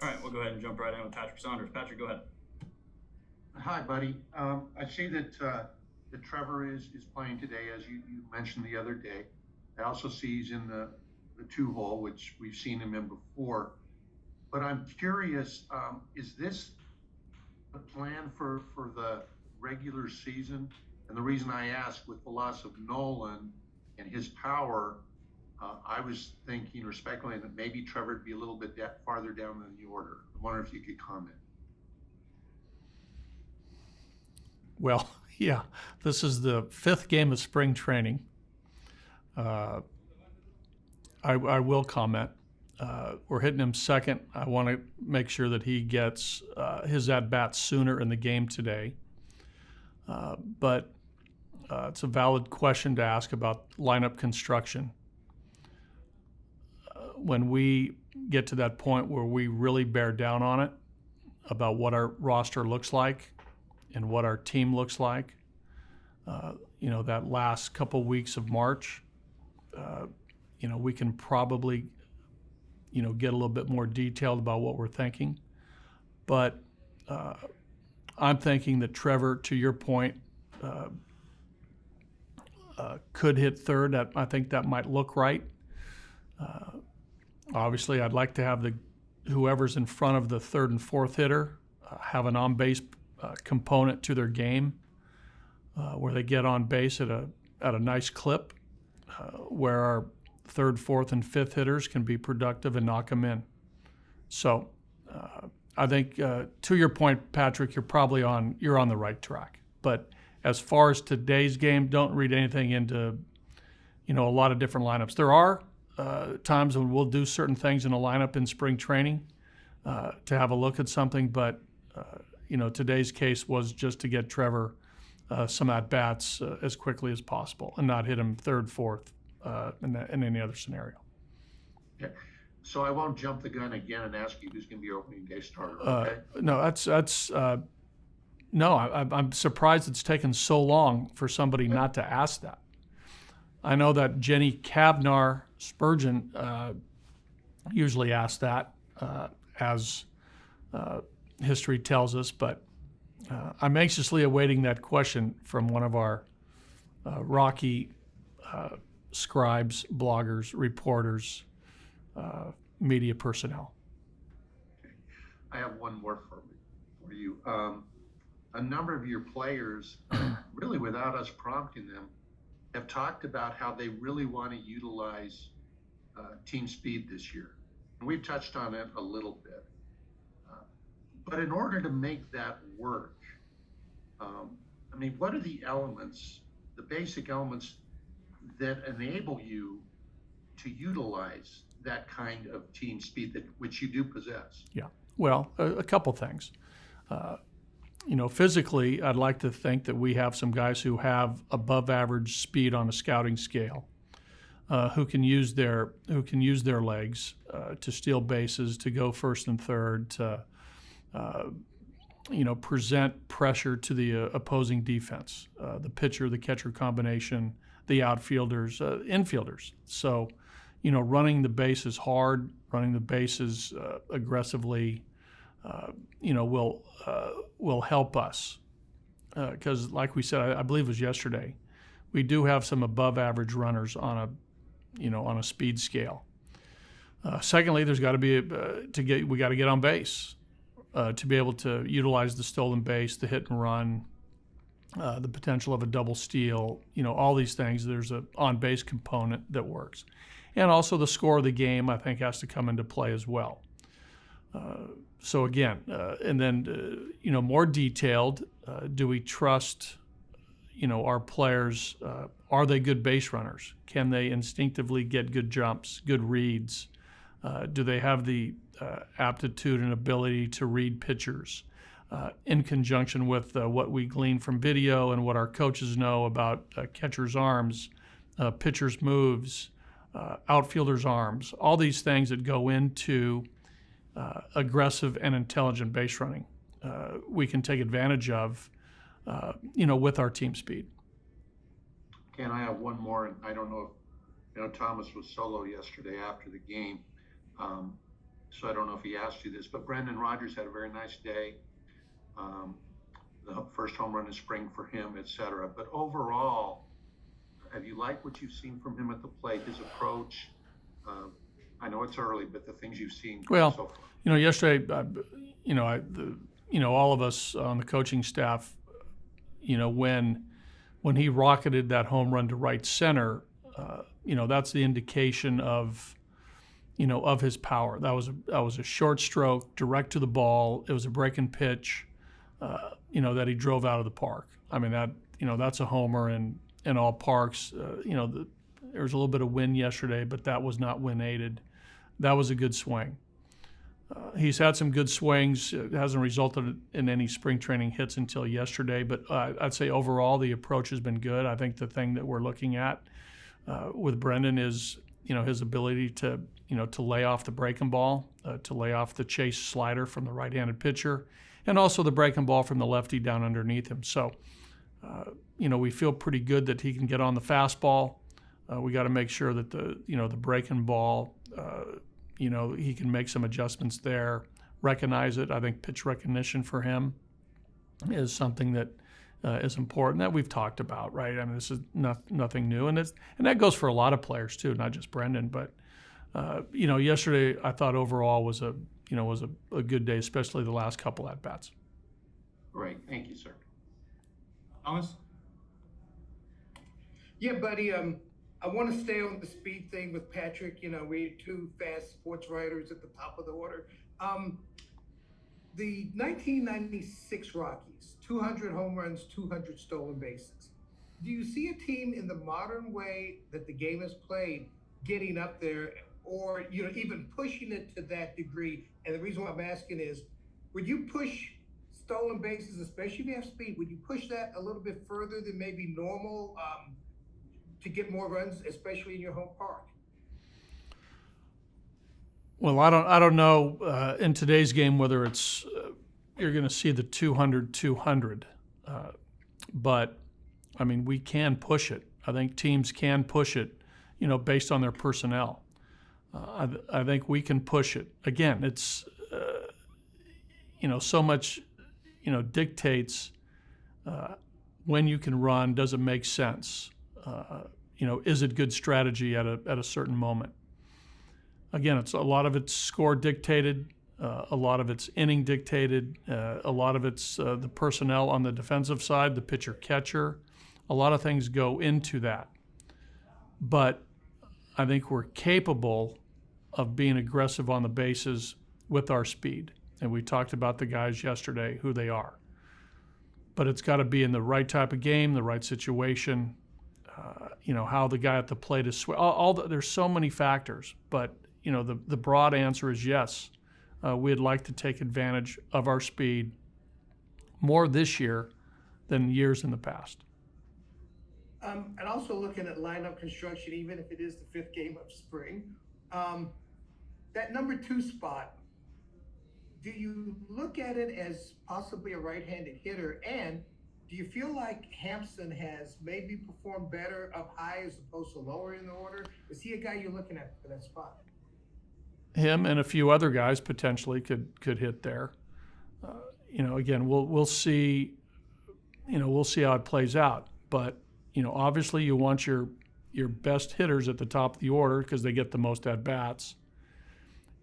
All right, we'll go ahead and jump right in with Patrick Saunders. Patrick, go ahead. Hi, buddy. I see that Trevor is playing today, as you mentioned the other day. I also see he's in the two hole, which we've seen him in before. But I'm curious, is this the plan for the regular season? And the reason I ask, with the loss of Nolan and his power, I was thinking or speculating that maybe Trevor would be a little bit farther down in the order. I wonder if you could comment. Well, yeah, this is the fifth game of spring training. Uh, I will comment. We're hitting him second. I want to make sure that he gets his at bats sooner in the game today. But it's a valid question to ask about lineup construction. When we get to that point where we really bear down on it about what our roster looks like and what our team looks like, that last couple weeks of March, we can probably, get a little bit more detailed about what we're thinking. But I'm thinking that Trevor, to your point, could hit third. I think that might look right. Obviously, I'd like to have whoever's in front of the third and fourth hitter have an on-base component to their game, where they get on base at a nice clip, where our third, fourth, and fifth hitters can be productive and knock them in. So I think, to your point, Patrick, you're on the right track. But as far as today's game, don't read anything into a lot of different lineups. There are times when we'll do certain things in a lineup in spring training to have a look at something, but today's case was just to get Trevor some at bats as quickly as possible and not hit him third, fourth in any other scenario. Okay. So I won't jump the gun again and ask you who's going to be your opening day starter. Okay. No, that's no. I'm surprised it's taken so long for somebody not to ask that. I know that Jenny Cavnar Spurgeon usually asks that, as history tells us, but I'm anxiously awaiting that question from one of our Rocky scribes, bloggers, reporters, media personnel. Okay. I have one more for you. A number of your players, really without us prompting them, have talked about how they really want to utilize team speed this year. And we've touched on it a little bit. But in order to make that work, what are the elements, the basic elements that enable you to utilize that kind of team speed which you do possess? Yeah. Well, a couple things. Physically, I'd like to think that we have some guys who have above average speed on a scouting scale, who can use their legs to steal bases, to go first and third, to present pressure to the opposing defense, the pitcher, the catcher combination, the outfielders, infielders. So, running the bases hard, running the bases aggressively, will help us. Because, like we said, I believe it was yesterday, we do have some above average runners on a speed scale. Secondly, there's got to be we got to get on base. To be able to utilize the stolen base, the hit and run, the potential of a double steal, all these things. There's an on-base component that works. And also the score of the game, I think, has to come into play as well. So again, and then, more detailed, do we trust, our players? Are they good base runners? Can they instinctively get good jumps, good reads? Do they have the aptitude and ability to read pitchers in conjunction with what we glean from video and what our coaches know about catchers' arms, pitchers' moves, outfielders' arms, all these things that go into aggressive and intelligent base running, we can take advantage of, with our team speed. Okay, and I have one more, and I don't know if Thomas was solo yesterday after the game. so I don't know if he asked you this, but Brendan Rodgers had a very nice day. Um, the first home run in spring for him, et cetera. But overall, have you liked what you've seen from him at the plate, his approach? Uh, I know it's early, but the things you've seen Well, so far. yesterday, all of us on the coaching staff, when he rocketed that home run to right center, that's the indication of his power. That was a short stroke, direct to the ball. It was a breaking pitch, that he drove out of the park. I mean, that's a homer in all parks. There was a little bit of wind yesterday, but that was not wind aided. That was a good swing. He's had some good swings. It hasn't resulted in any spring training hits until yesterday, but I'd say overall the approach has been good. I think the thing that we're looking at with Brendan is, his ability to lay off the breaking ball, to lay off the chase slider from the right-handed pitcher, and also the breaking ball from the lefty down underneath him. So, we feel pretty good that he can get on the fastball. We got to make sure that the breaking ball, he can make some adjustments there, recognize it. I think pitch recognition for him is something that is important that we've talked about, right? I mean, this is nothing new, and that goes for a lot of players too, not just Brendan. But yesterday I thought overall was a good day, especially the last couple at bats. Great, thank you, sir. Thomas? Yeah, buddy. I want to stay on the speed thing with Patrick. We had two fast sports writers at the top of the order. The 1996 Rockies, 200 home runs, 200 stolen bases. Do you see a team in the modern way that the game is played getting up there, or even pushing it to that degree? And the reason why I'm asking is, would you push stolen bases, especially if you have speed, would you push that a little bit further than maybe normal to get more runs, especially in your home park? Well, I don't know in today's game whether it's you're going to see the 200-200, but I mean we can push it. I think teams can push it, based on their personnel. I think we can push it. Again, it's so much dictates when you can run. Does it make sense? Is it good strategy at a certain moment? Again, a lot of it's score dictated, a lot of it's inning dictated, a lot of it's the personnel on the defensive side, the pitcher catcher. A lot of things go into that. But I think we're capable of being aggressive on the bases with our speed. And we talked about the guys yesterday, who they are. But it's got to be in the right type of game, the right situation, how the guy at the plate is there's so many factors, but the broad answer is yes. We'd like to take advantage of our speed more this year than years in the past. And also looking at lineup construction, even if it is the fifth game of spring, that number 2 spot, do you look at it as possibly a right-handed hitter? And do you feel like Hampson has maybe performed better up high as opposed to lower in the order? Is he a guy you're looking at for that spot? Him and a few other guys potentially could hit there. Again, we'll see. We'll see how it plays out. But obviously you want your best hitters at the top of the order because they get the most at bats.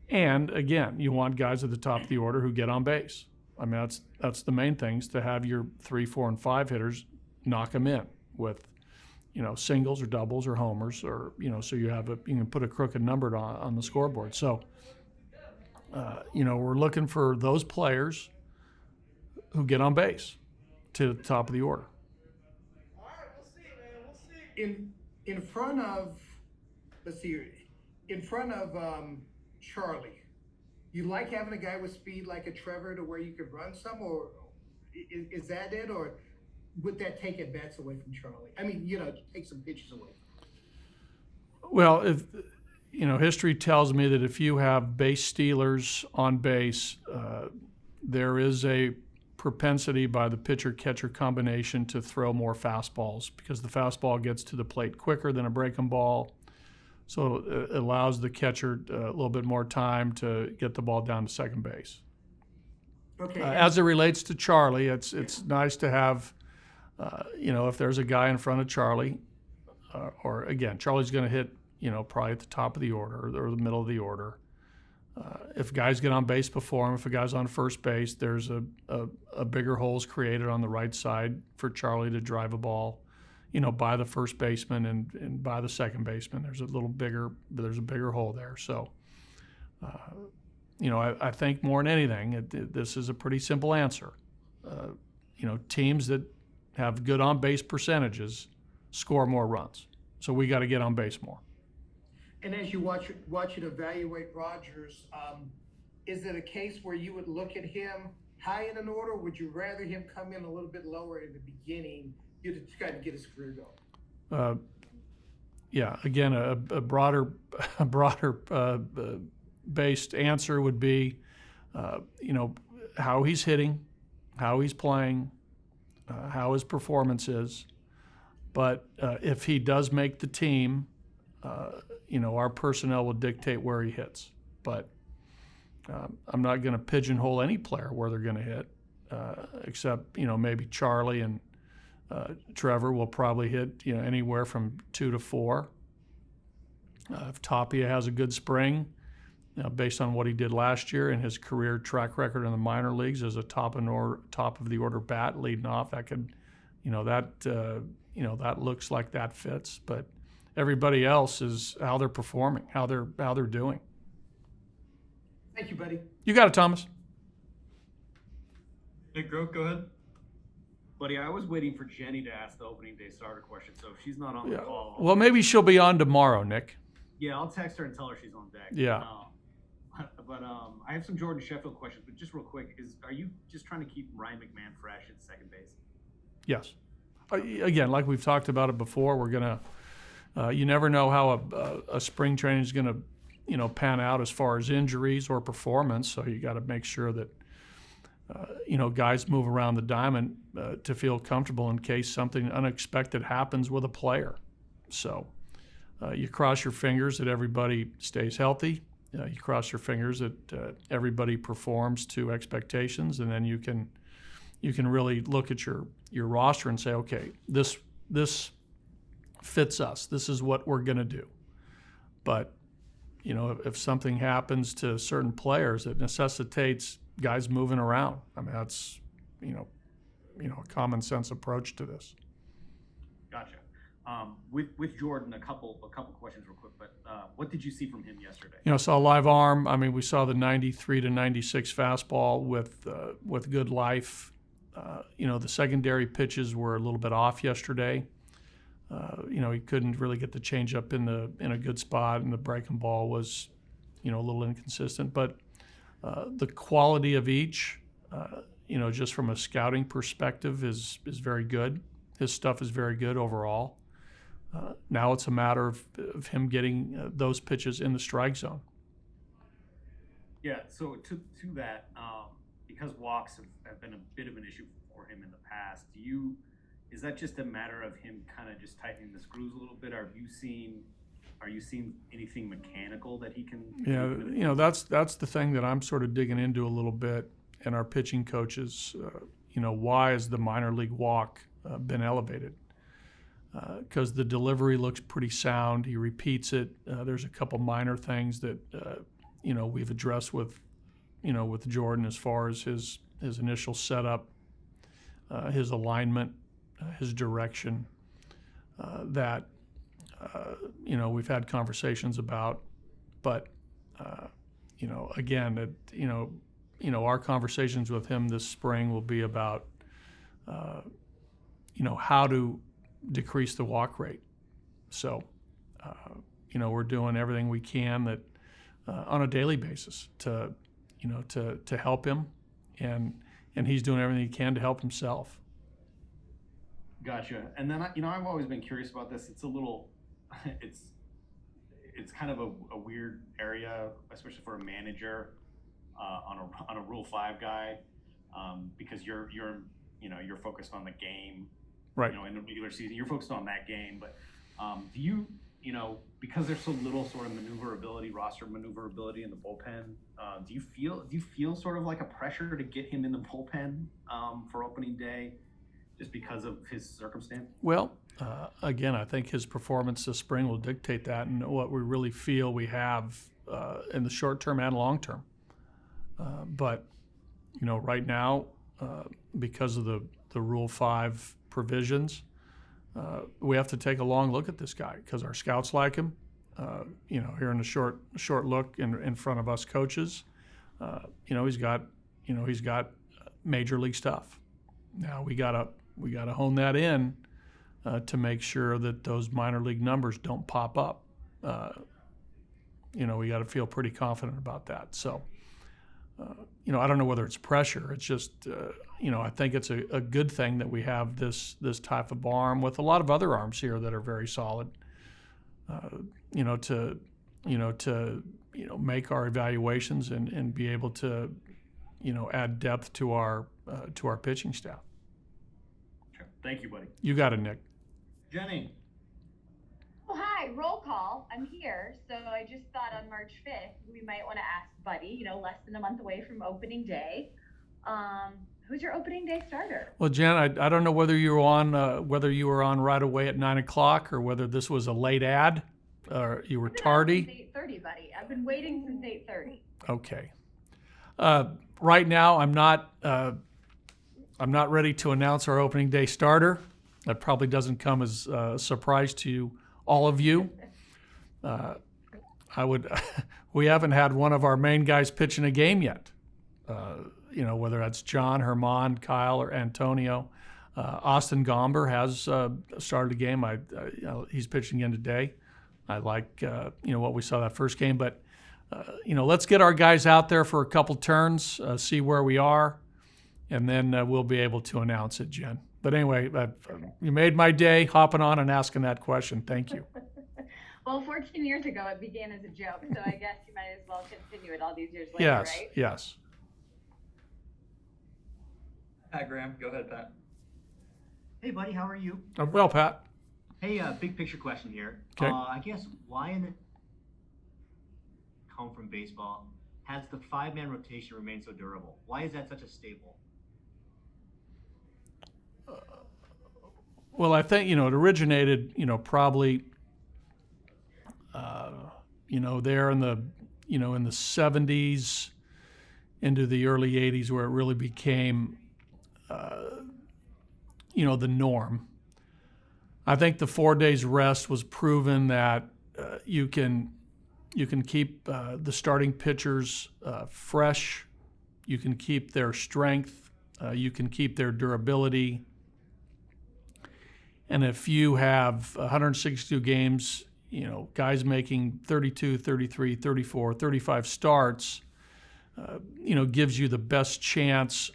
And again, you want guys at the top of the order who get on base. I mean, that's the main things, to have your 3, 4, and 5 hitters knock them in with, singles or doubles or homers, or so you can put a crooked number on the scoreboard. So, we're looking for those players who get on base to the top of the order. All right, we'll see, man. We'll see. In front of, let's see, in front of Charlie. You like having a guy with speed like a Trevor to where you could run some, or is that it, or would that take at bats away from Charlie? I mean, take some pitches away. Well, if history tells me that if you have base stealers on base, there is a propensity by the pitcher-catcher combination to throw more fastballs because the fastball gets to the plate quicker than a breaking ball. So it allows the catcher a little bit more time to get the ball down to second base. Okay. As it relates to Charlie, it's nice to have, if there's a guy in front of Charlie, or again, Charlie's going to hit, probably at the top of the order or the middle of the order. If guys get on base before him, if a guy's on first base, there's a bigger holes created on the right side for Charlie to drive a ball, by the first baseman and by the second baseman. There's a bigger hole there. So, I think more than anything, this is a pretty simple answer. Teams that have good on base percentages score more runs. So we got to get on base more. And as you watch it evaluate Rodgers, is it a case where you would look at him high in an order? Or would you rather him come in a little bit lower in the beginning, to try to get his career going? Yeah. Again, a broader based answer would be, how he's hitting, how he's playing, how his performance is. But if he does make the team, our personnel will dictate where he hits. But I'm not going to pigeonhole any player where they're going to hit, except, maybe Charlie and Trevor will probably hit, anywhere from 2 to 4. If Tapia has a good spring, based on what he did last year and his career track record in the minor leagues as a top of the order bat leading off, that could, that looks like that fits. But everybody else is how they're performing, how they're doing. Thank you, buddy. You got it, Thomas. Nick Grote, go ahead. Buddy, I was waiting for Jenny to ask the opening day starter question, so if she's not on the call, Well, maybe she'll be on tomorrow, Nick. yeah, I'll text her and tell her she's on deck. Yeah. But I have some Jordan Sheffield questions, but just real quick, are you just trying to keep Ryan McMahon fresh at second base? Yes. Again, like we've talked about it before, we're gonna. You never know how a spring training is gonna, pan out as far as injuries or performance. So you got to make sure that, guys move around the diamond to feel comfortable in case something unexpected happens with a player. So you cross your fingers that everybody stays healthy. You cross your fingers that everybody performs to expectations, and then you can really look at your roster and say, okay, this fits us. This is what we're going to do. But if something happens to certain players, it necessitates guys moving around. I mean, that's a common sense approach to this. Gotcha. With Jordan, a couple questions real quick. But what did you see from him yesterday? Saw live arm. I mean, we saw the 93 to 96 fastball with good life. The secondary pitches were a little bit off yesterday. He couldn't really get the changeup in a good spot, and the breaking ball was, a little inconsistent. But the quality of each, just from a scouting perspective, is very good. His stuff is very good overall. Now it's a matter of him getting those pitches in the strike zone. Yeah. So to that, because walks have been a bit of an issue for him in the past, is that just a matter of him kind of just tightening the screws a little bit? Are you seeing anything mechanical that he can? Yeah, that's the thing that I'm sort of digging into a little bit, and our pitching coaches. Why has the minor league walk been elevated? Because the delivery looks pretty sound. He repeats it. There's a couple minor things that we've addressed with Jordan as far as his initial setup, his alignment, his direction, that we've had conversations about. But again, our conversations with him this spring will be about how to decrease the walk rate. So we're doing everything we can that on a daily basis to help him, and he's doing everything he can to help himself. Gotcha. And then I've always been curious about this. It's a little, it's kind of a weird area, especially for a manager on a Rule 5 guy, because you're focused on the game. Right. In the regular season, you're focused on that game. But do because there's so little sort of roster maneuverability in the bullpen, do you feel sort of like a pressure to get him in the bullpen for opening day, just because of his circumstance? Well, again, I think his performance this spring will dictate that, and what we really feel we have in the short term and long term. But right now, because of the Rule 5 provisions, we have to take a long look at this guy because our scouts like him. Here in the short look in front of us coaches, he's got major league stuff. Now we gotta hone that in to make sure that those minor league numbers don't pop up. We got to feel pretty confident about that. So, I don't know whether it's pressure. It's just, I think it's a good thing that we have this type of arm with a lot of other arms here that are very solid. To make our evaluations and be able to, add depth to our pitching staff. Sure. Thank you, buddy. You got it, Nick. Jenny. Oh, hi, roll call. I'm here. So I just thought on March 5th, we might want to ask Buddy, less than a month away from opening day. Who's your opening day starter? Well, Jen, I don't know whether you were on right away at 9 o'clock or whether this was a late ad or you were tardy. 8:30, buddy. I've been waiting since 8:30. Okay. Right now, I'm not ready to announce our opening day starter. That probably doesn't come as a surprise to all of you. We haven't had one of our main guys pitch in a game yet. Whether that's John, Herman, Kyle, or Antonio. Austin Gomber has started a game. He's pitching in today. I like what we saw that first game, but let's get our guys out there for a couple turns, see where we are, and then we'll be able to announce it, Jen. But anyway, you made my day hopping on and asking that question. Thank you. Well, 14 years ago, it began as a joke, so I guess you might as well continue it all these years later, right? Yes. Pat Graham, go ahead, Pat. Hey, buddy, how are you? Well, Pat. Hey, big picture question here. Okay. I guess why in the come from baseball has the 5-man rotation remained so durable? Why is that such a staple? Well, I think, it originated, probably, there in the 70s into the early 80s where it really became, the norm. I think the 4 days rest was proven that you can keep the starting pitchers fresh, you can keep their strength, you can keep their durability. And if you have 162 games, guys making 32, 33, 34, 35 starts, gives you the best chance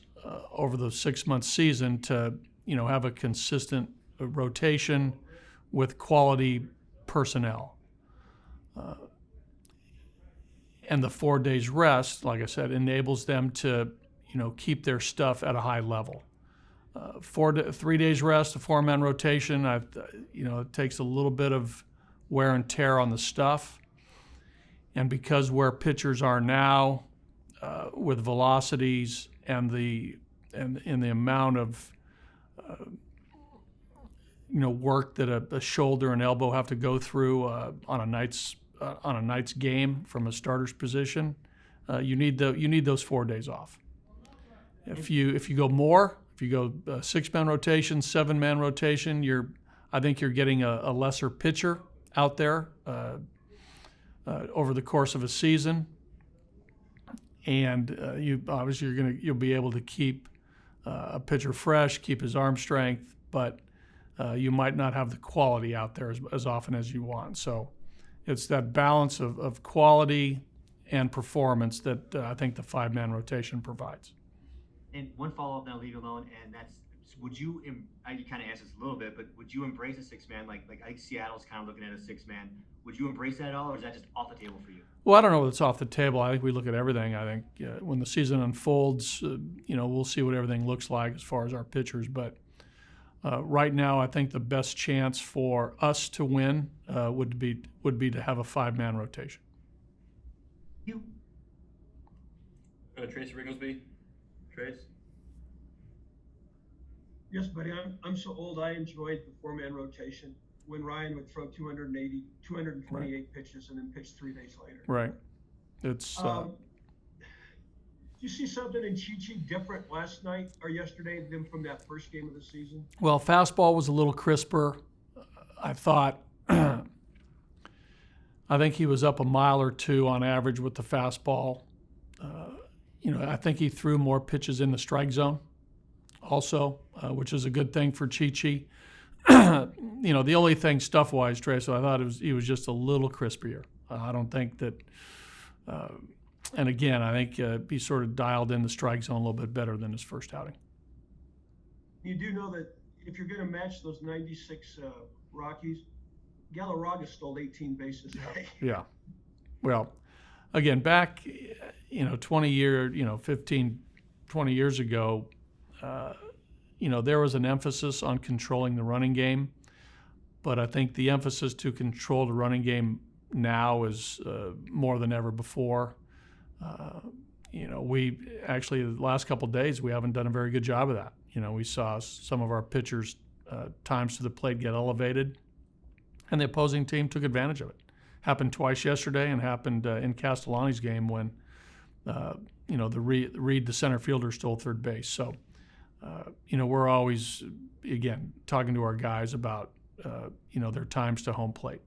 over the 6-month season to, have a consistent rotation with quality personnel. And the 4 days rest, like I said, enables them to, keep their stuff at a high level. 3 days rest, a 4-man rotation. It takes a little bit of wear and tear on the stuff, and because where pitchers are now, with velocities and the amount of work that a shoulder and elbow have to go through on a night's game from a starter's position, you need those 4 days off. If you go more. If you go 6-man rotation, 7-man rotation, I think you're getting a lesser pitcher out there over the course of a season, and you'll be able to keep a pitcher fresh, keep his arm strength, but you might not have the quality out there as often as you want. So it's that balance of quality and performance that I think the 5-man rotation provides. And one follow-up, then I'll leave you alone, and that's, would you, you kind of answered this a little bit, but would you embrace a 6-man? Like I think Seattle's kind of looking at a 6-man. Would you embrace that at all, or is that just off the table for you? Well, I don't know what's off the table. I think we look at everything. I think when the season unfolds, we'll see what everything looks like as far as our pitchers. But Right now, I think the best chance for us to win would be to have a 5-man rotation. You. Trace Rigglesby. Trace? Yes, buddy, I'm so old, I enjoyed the 4-man rotation when Ryan would throw 228 pitches and then pitch 3 days later. Right. It's Did you see something in Chi different last night or yesterday than from that first game of the season? well, fastball was a little crisper. I thought. I think he was up a mile or two on average with the fastball. I think he threw more pitches in the strike zone, also, which is a good thing for Chi. The only thing stuff-wise, Trey, so I thought he was just a little crispier. I don't think that. And again, I think he sort of dialed in the strike zone a little bit better than his first outing. You do know that if you're going to match those 96 Rockies, Galarraga stole 18 bases today. Yeah. Well, again, back, 20 years ago, there was an emphasis on controlling the running game, but I think the emphasis to control the running game now is more than ever before. We actually, the last couple of days, we haven't done a very good job of that. We saw some of our pitchers' times to the plate get elevated, and the opposing team took advantage of it. Happened twice yesterday, and happened in Castellani's game when, Reed, the center fielder, stole third base. So, we're always, again, talking to our guys about, their times to home plate.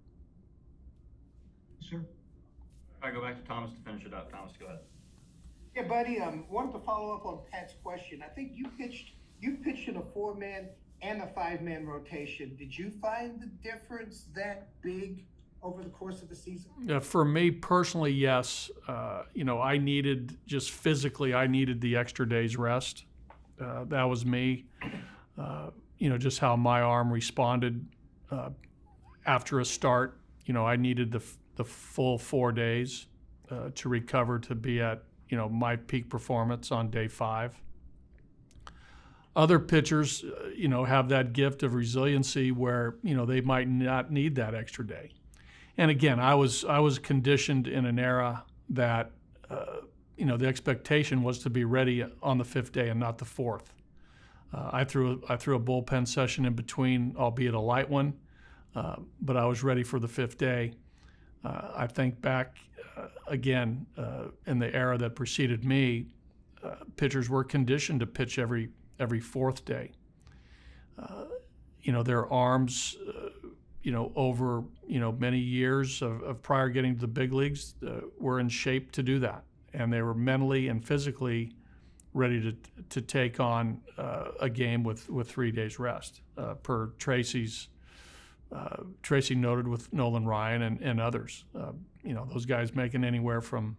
Sure. All right, go back to Thomas to finish it up. Thomas, go ahead. Yeah, buddy. Wanted to follow up on Pat's question. I think you pitched in a 4-man and a 5-man rotation. Did you find the difference that big over the course of the season? For me personally, yes. I needed I needed the extra day's rest. That was me. Just how my arm responded after a start. I needed the full 4 days to recover to be at my peak performance on day 5. Other pitchers, have that gift of resiliency where they might not need that extra day. And again, I was conditioned in an era that the expectation was to be ready on the 5th day and not the 4th. I threw a bullpen session in between, albeit a light one, but I was ready for the 5th day. I think back again in the era that preceded me, pitchers were conditioned to pitch every 4th day. Their arms, over many years of prior getting to the big leagues, were in shape to do that, and they were mentally and physically ready to take on a game with 3 days rest, per Tracy noted with Nolan Ryan and others. Those guys making anywhere from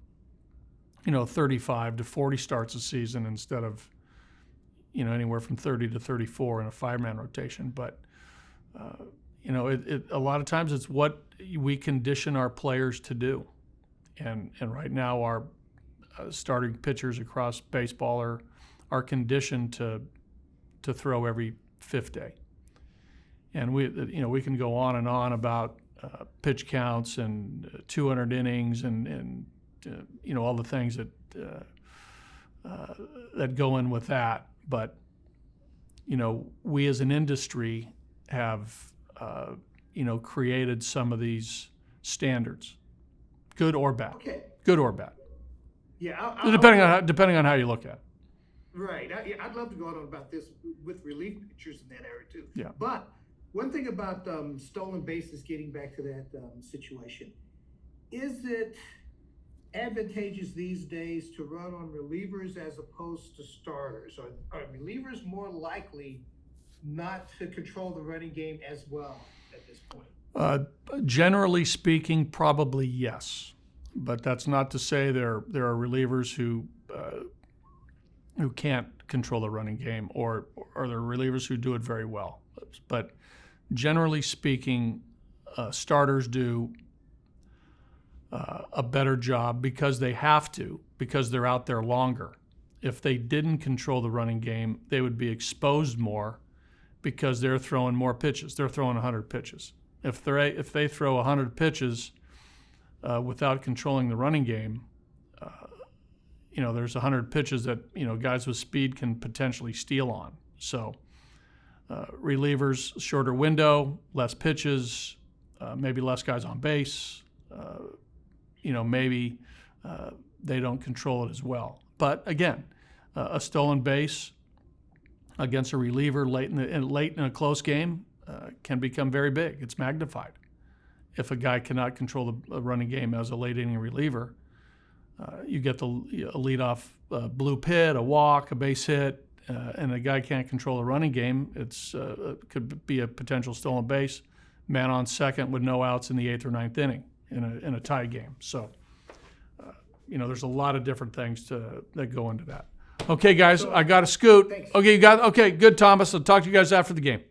35 to 40 starts a season instead of anywhere from 30 to 34 in a 5-man rotation. But a lot of times it's what we condition our players to do, and right now our starting pitchers across baseball are conditioned to throw every 5th day. And we can go on and on about pitch counts and 200 innings and all the things that go in with that. But we as an industry have created some of these standards, good or bad. Okay. Good or bad. Yeah. Depending on how you look at it. Right. I'd love to go on about this with relief pitchers in that era too. Yeah. But one thing about stolen bases, getting back to that situation, is it advantageous these days to run on relievers as opposed to starters? Are relievers more likely not to control the running game as well at this point? Generally speaking, probably yes. But that's not to say there are relievers who can't control the running game, or there are relievers who do it very well. But generally speaking, starters do a better job because they have to, because they're out there longer. If they didn't control the running game, they would be exposed more because they're throwing more pitches. They're throwing 100 pitches. If they throw 100 pitches without controlling the running game, there's 100 pitches that guys with speed can potentially steal on. So relievers, shorter window, less pitches, maybe less guys on base. Maybe they don't control it as well. But again, a stolen base against a reliever late in a close game can become very big. It's magnified. If a guy cannot control the running game as a late inning reliever, you get a leadoff blue pit, a walk, a base hit, and a guy can't control the running game. It could be a potential stolen base, man on second with no outs in the 8th or 9th inning in a tie game. So, there's a lot of different things that go into that. Okay, guys, I got to scoot. Thanks. Okay, good, Thomas. I'll talk to you guys after the game.